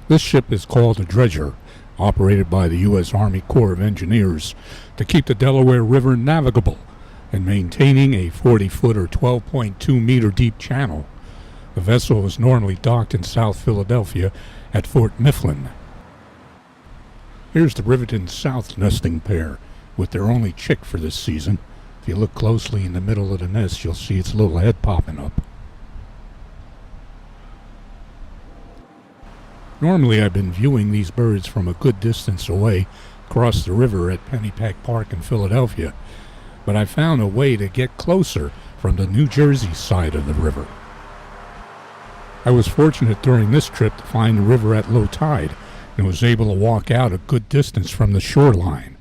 This ship is called a dredger, operated by the U.S. Army Corps of Engineers to keep the Delaware River navigable and maintaining a 40-foot or 12.2-meter deep channel. The vessel is normally docked in South Philadelphia at Fort Mifflin. Here's the Riverton South nesting pair with their only chick for this season. If you look closely in the middle of the nest, you'll see its little head popping up. Normally I've been viewing these birds from a good distance away across the river at Pennypack Park in Philadelphia, but I found a way to get closer from the New Jersey side of the river. I was fortunate during this trip to find the river at low tide and was able to walk out a good distance from the shoreline.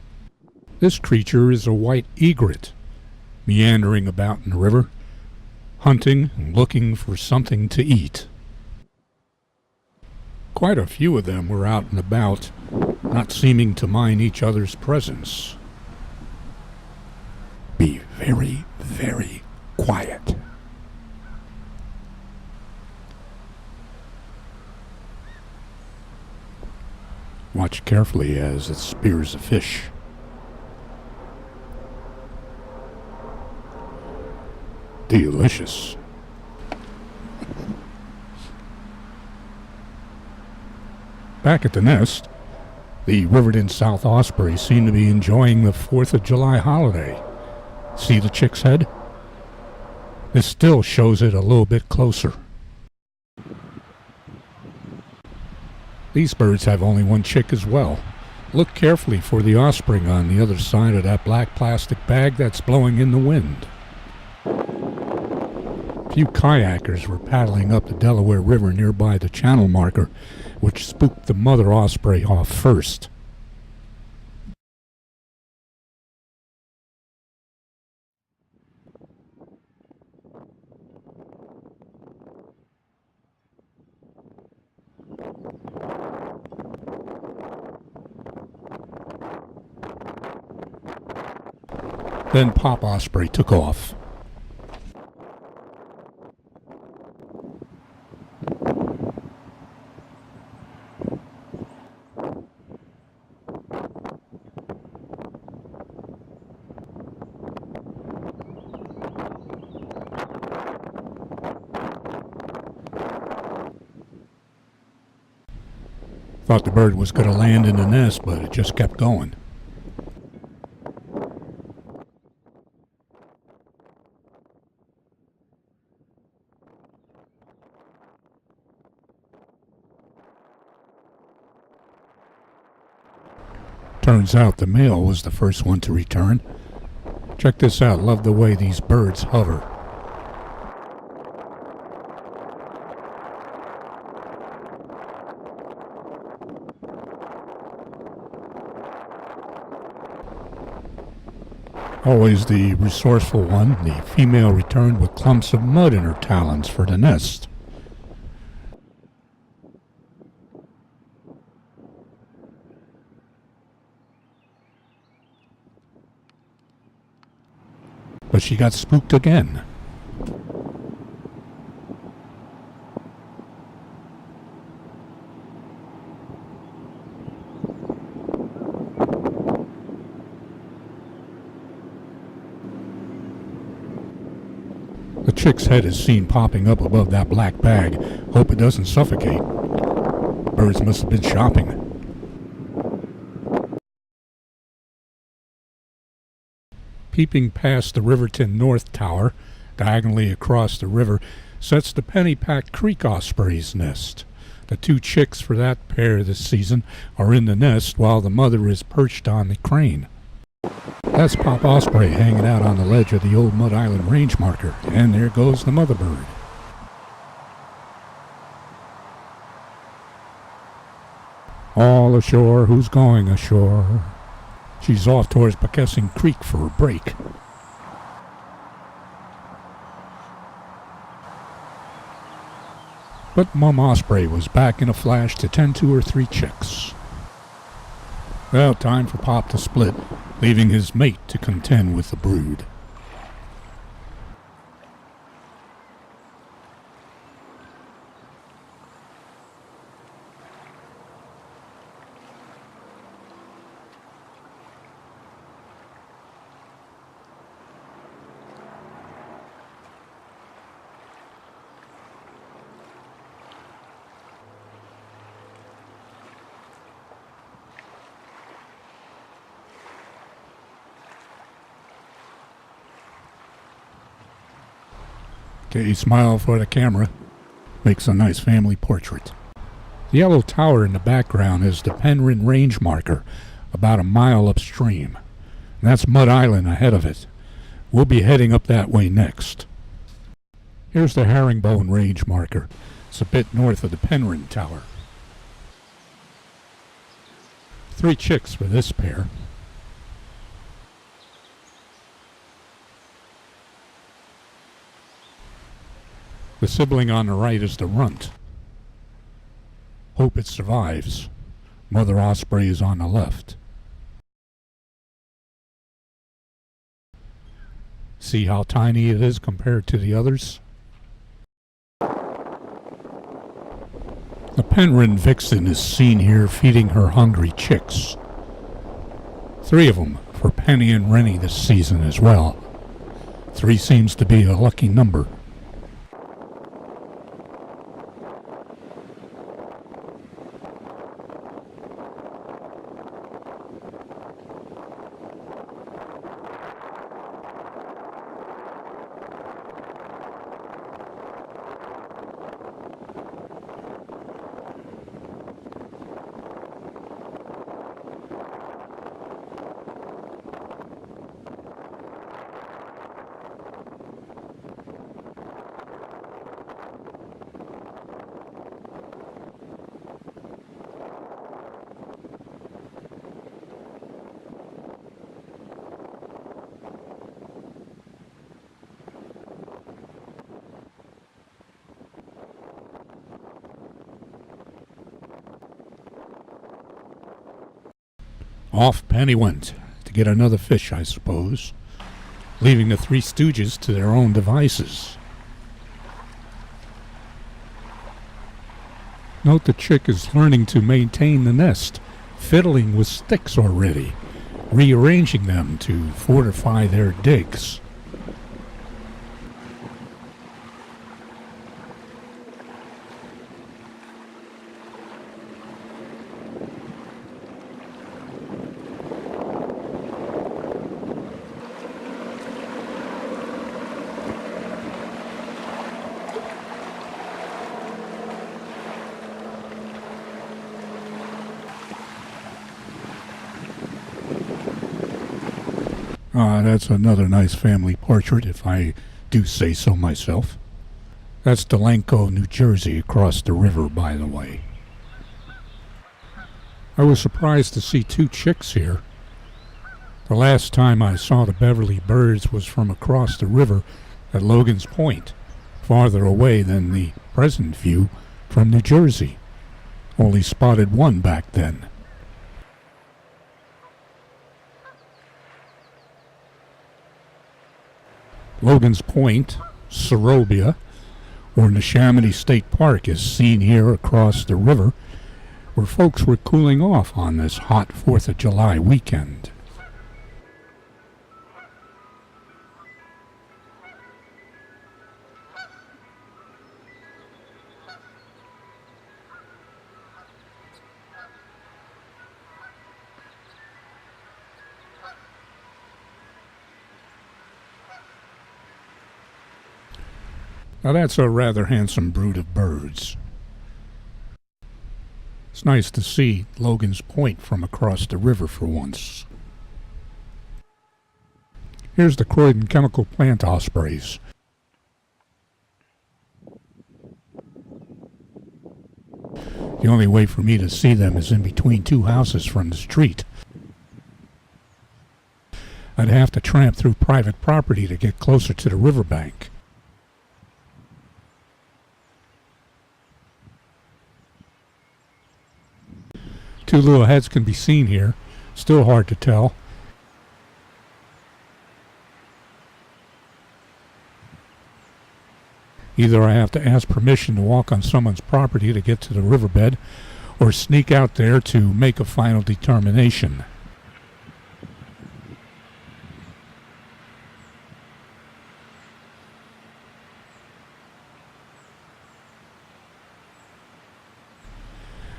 This creature is a white egret, meandering about in the river, hunting and looking for something to eat. Quite a few of them were out and about, not seeming to mind each other's presence. Be very, very quiet. Watch carefully as it spears a fish. Delicious. Back at the nest, the Riverton South Ospreys seem to be enjoying the 4th of July holiday. See the chick's head? This still shows it a little bit closer. These birds have only one chick as well. Look carefully for the offspring on the other side of that black plastic bag that's blowing in the wind. A few kayakers were paddling up the Delaware River nearby the channel marker, which spooked the mother osprey off first. Then Pop Osprey took off. Thought the bird was going to land in the nest, but it just kept going. Turns out the male was the first one to return. Check this out. Love the way these birds hover. Always the resourceful one, the female returned with clumps of mud in her talons for the nest. But she got spooked again. The chick's head is seen popping up above that black bag. Hope it doesn't suffocate. Birds must have been shopping. Peeping past the Riverton North Tower, diagonally across the river, sits the Pennypack Creek Osprey's nest. The two chicks for that pair this season are in the nest while the mother is perched on the crane. That's Pop Osprey hanging out on the ledge of the old Mud Island range marker, and there goes the mother bird. All ashore, who's going ashore? She's off towards Pekessing Creek for a break. But Mom Osprey was back in a flash to tend 2 or 3 chicks. Well, time for Pop to split, leaving his mate to contend with the brood. Okay, smile for the camera. Makes a nice family portrait. The yellow tower in the background is the Penryn Range marker, about a mile upstream. And that's Mud Island ahead of it. We'll be heading up that way next. Here's the Herringbone Range marker. It's a bit north of the Penryn Tower. 3 chicks for this pair. The sibling on the right is the runt. Hope it survives. Mother Osprey is on the left. See how tiny it is compared to the others? The Penryn vixen is seen here feeding her hungry chicks. 3 of them for Penny and Rennie this season as well. 3 seems to be a lucky number. Off Penny went to get another fish, I suppose, leaving the 3 stooges to their own devices. Note the chick is learning to maintain the nest, fiddling with sticks already, rearranging them to fortify their digs. That's another nice family portrait, if I do say so myself. That's Delaware, New Jersey, across the river, by the way. I was surprised to see 2 chicks here. The last time I saw the Beverly birds was from across the river at Logan's Point, farther away than the present view from New Jersey. Only spotted 1 back then. Logan's Point, Sorobia, or Neshaminy State Park is seen here across the river, where folks were cooling off on this hot 4th of July weekend. Now that's a rather handsome brood of birds. It's nice to see Logan's Point from across the river for once. Here's the Croydon chemical plant ospreys. The only way for me to see them is in between 2 houses from the street. I'd have to tramp through private property to get closer to the riverbank. Two little heads can be seen here. Still hard to tell. Either I have to ask permission to walk on someone's property to get to the riverbed, or sneak out there to make a final determination.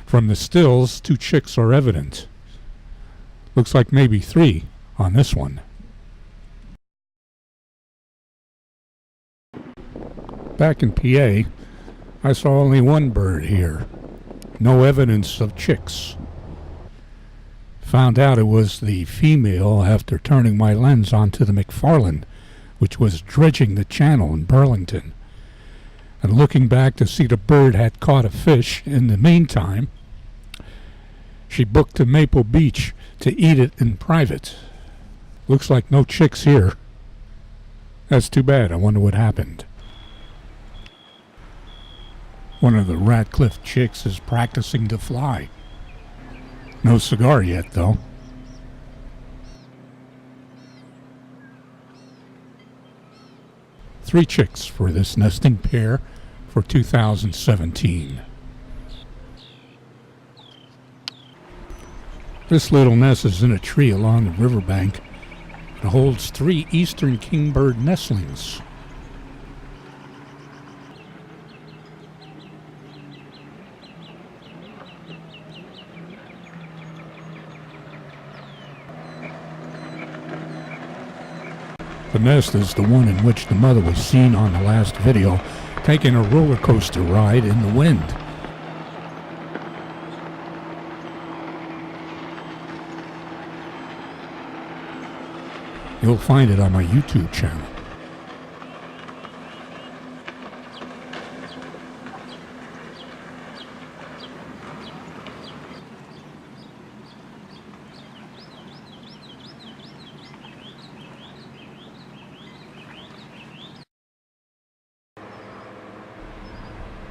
From the stills, 2 chicks are evident. Looks like maybe 3 on this one. Back in PA, I saw only one bird here. No evidence of chicks. Found out it was the female after turning my lens onto the McFarland, which was dredging the channel in Burlington. And looking back to see the bird had caught a fish in the meantime, she booked to Maple Beach to eat it in private. Looks like no chicks here. That's too bad. I wonder what happened. One of the Radcliffe chicks is practicing to fly. No cigar yet, though. Three chicks for this nesting pair for 2017. This little nest is in a tree along the riverbank. It holds 3 eastern kingbird nestlings. The nest is the one in which the mother was seen on the last video, taking a roller coaster ride in the wind. You'll find it on my YouTube channel.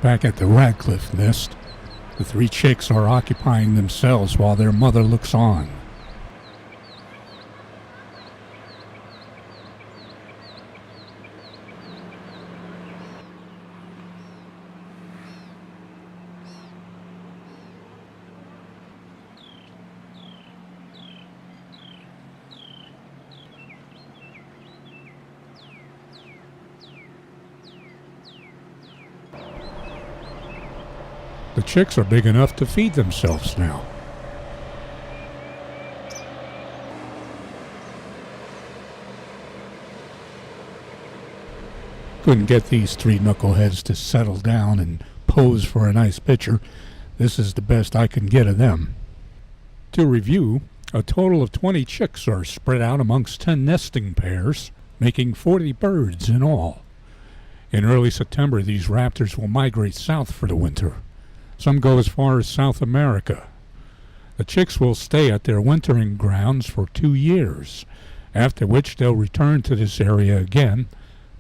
Back at the Radcliffe nest, the 3 chicks are occupying themselves while their mother looks on. The chicks are big enough to feed themselves now. Couldn't get these 3 knuckleheads to settle down and pose for a nice picture. This is the best I can get of them. To review, a total of 20 chicks are spread out amongst 10 nesting pairs, making 40 birds in all. In early September, these raptors will migrate south for the winter. Some go as far as South America. The chicks will stay at their wintering grounds for 2 years, after which they'll return to this area again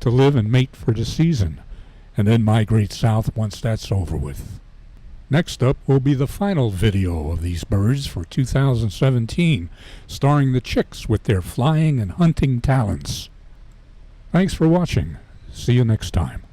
to live and mate for the season, and then migrate south once that's over with. Next up will be the final video of these birds for 2017, starring the chicks with their flying and hunting talents. Thanks for watching. See you next time.